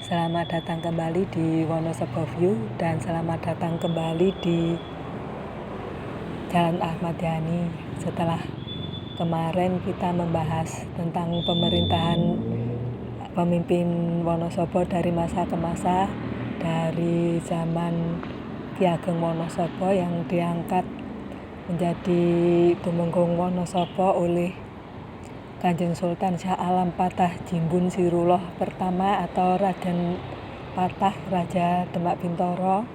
Selamat datang kembali di Wonosobo View dan selamat datang kembali di Jalan Ahmad Yani. Setelah kemarin kita membahas tentang pemerintahan pemimpin Wonosobo dari masa ke masa, dari zaman Ki Ageng Wonosobo yang diangkat menjadi Tumenggung Wonosobo oleh Kanjeng Sultan Syah Alam Patah Jimbun Sirullah pertama atau Raden Patah Raja Demak Bintoro,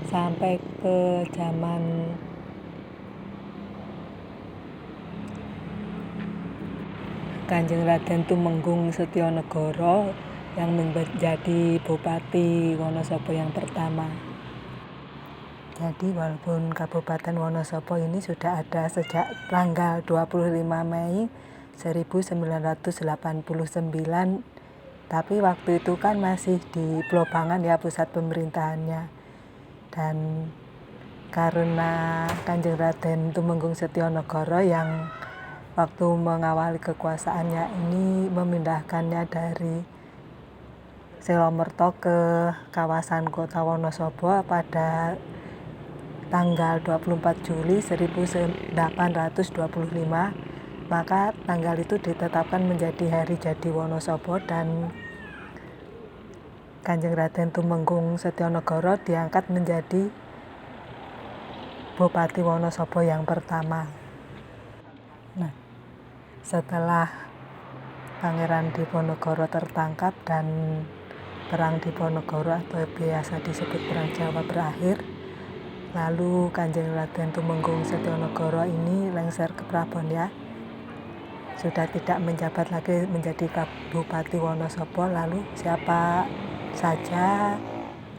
sampai ke zaman Kanjeng Raden Tumenggung Setionegoro yang menjadi Bupati Wonosobo yang pertama. Jadi walaupun Kabupaten Wonosobo ini sudah ada sejak tanggal 25 Mei 1989, tapi waktu itu kan masih di Blobangan ya pusat pemerintahannya. Dan karena Kanjeng Raden Tumenggung Setionegoro yang waktu mengawali kekuasaannya ini memindahkannya dari Selomerto ke kawasan kota Wonosobo pada tanggal 24 Juli 1825, maka tanggal itu ditetapkan menjadi hari jadi Wonosobo dan Kanjeng Raden Tumenggung Setionegoro diangkat menjadi Bupati Wonosobo yang pertama. Nah, setelah Pangeran Diponegoro tertangkap dan Perang Diponegoro atau biasa disebut Perang Jawa berakhir, lalu Kanjeng Raden Tumenggung Setionegoro ini lengser ke Prabon ya. Sudah tidak menjabat lagi menjadi Bupati Wonosobo, lalu siapa saja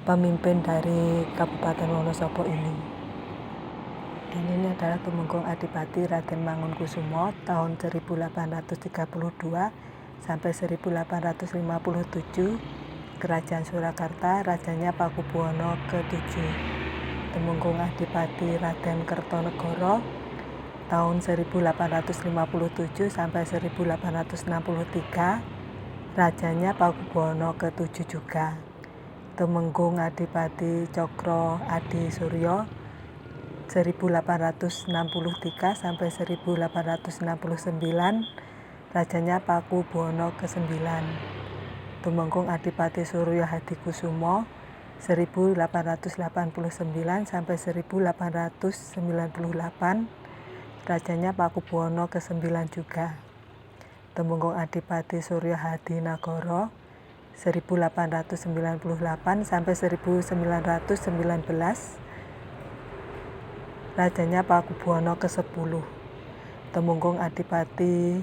pemimpin dari Kabupaten Wonosobo ini. Dan ini adalah Tumenggung Adipati Raden Mangunkusumo tahun 1832 sampai 1857, Kerajaan Surakarta, Rajanya Pakubuwono ke-7. Tumenggung Adipati Raden Kertonegoro tahun 1857 sampai 1863, Rajanya Pakubuwono ke-7 juga. Tumenggung Adipati Cokro Adi Suryo 1863 sampai 1869, Rajanya Pakubuwono ke-9. Tumenggung Adipati Suryo Hadikusumo 1889 sampai 1898, Rajanya Pakubuwono ke-9 juga. Tumenggung Adipati Suryo Hadinagoro 1898 sampai 1919, Rajanya Pakubuwono ke-10. Tumenggung Adipati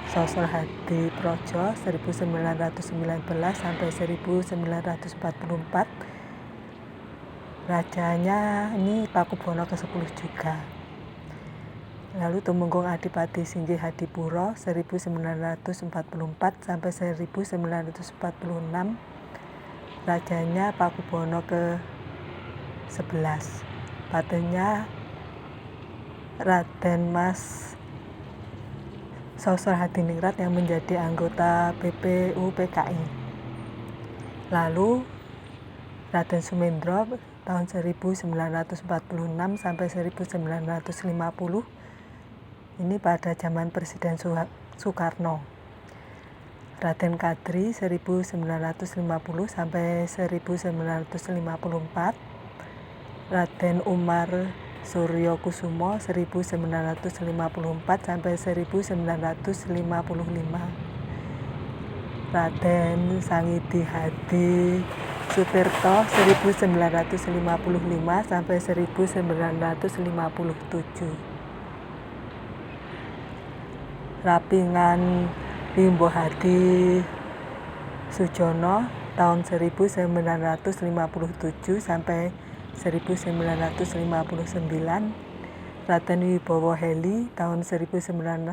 Sosro Hadiprojo 1919 sampai 1944, Rajanya ini Pakubuwono ke-10 juga. Lalu Tumenggung Adipati Singgi Hadipuro 1944 sampai 1946, Rajanya Pakubuwono ke-11. Patenya Raden Mas Sosro Hadiningrat yang menjadi anggota BPU PKI. Lalu Raden Sumendro tahun 1946 sampai 1950, ini pada zaman Presiden Soekarno. Raden Kadri 1950 sampai 1954, Raden Umar Suryo Kusumo 1954 sampai 1955, Raden Sangidi Hadi Sutirto 1955 sampai 1957, Rapingan Limbo Hadi Sujono tahun 1957 sampai 1959, Raden Wibowo Heli tahun 1960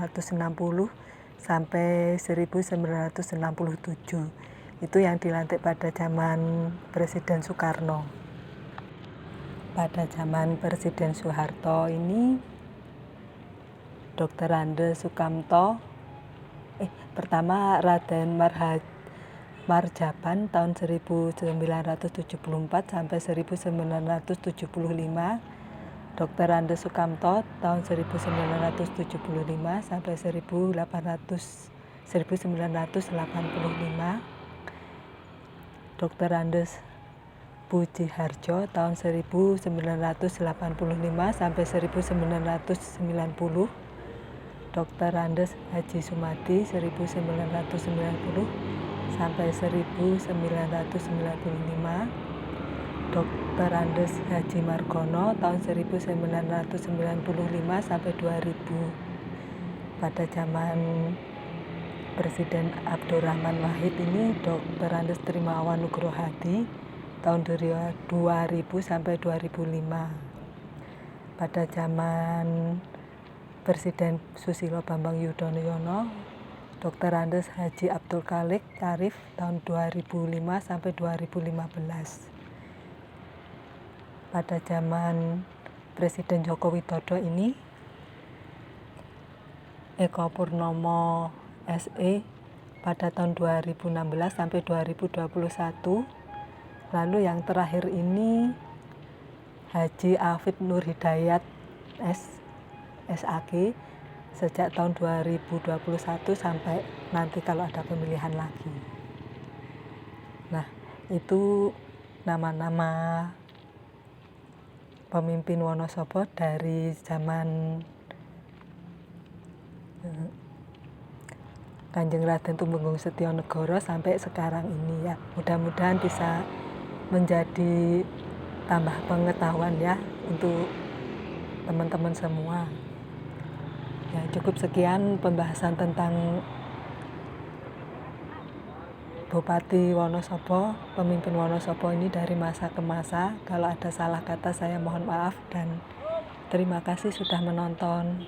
sampai 1967. Itu yang dilantik pada zaman Presiden Soekarno. Pada zaman Presiden Soeharto ini Dr. Ande Sukamto Pertama Raden Marjaban tahun 1974 sampai 1975, Dr. Andes Sukamto tahun 1975 sampai 1985, Dr. Andes Pujiharjo tahun 1985 sampai 1990, Dr. Andes Haji Sumadi 1990 sampai 1995, Dr. Andes Haji Margono tahun 1995 sampai 2000. Pada zaman Presiden Abdurrahman Wahid ini Dr. Andes Trimawan Nugroho Hadi tahun 2000 sampai 2005. Pada zaman Presiden Susilo Bambang Yudhoyono, Dr. Andes Haji Abdul Khalik Tarif tahun 2005 sampai 2015. Pada zaman Presiden Joko Widodo ini, Eko Purnomo SE pada tahun 2016 sampai 2021. Lalu yang terakhir ini Haji Afid Nur Hidayat SAG sejak tahun 2021 sampai nanti kalau ada pemilihan lagi. Nah, itu nama-nama pemimpin Wonosobo dari zaman Kanjeng Raden Tumenggung Setionegoro sampai sekarang ini ya. Mudah-mudahan bisa menjadi tambah pengetahuan ya untuk teman-teman semua. Ya, cukup sekian pembahasan tentang Bupati Wonosobo, pemimpin Wonosobo ini dari masa ke masa. Kalau ada salah kata saya mohon maaf dan terima kasih sudah menonton.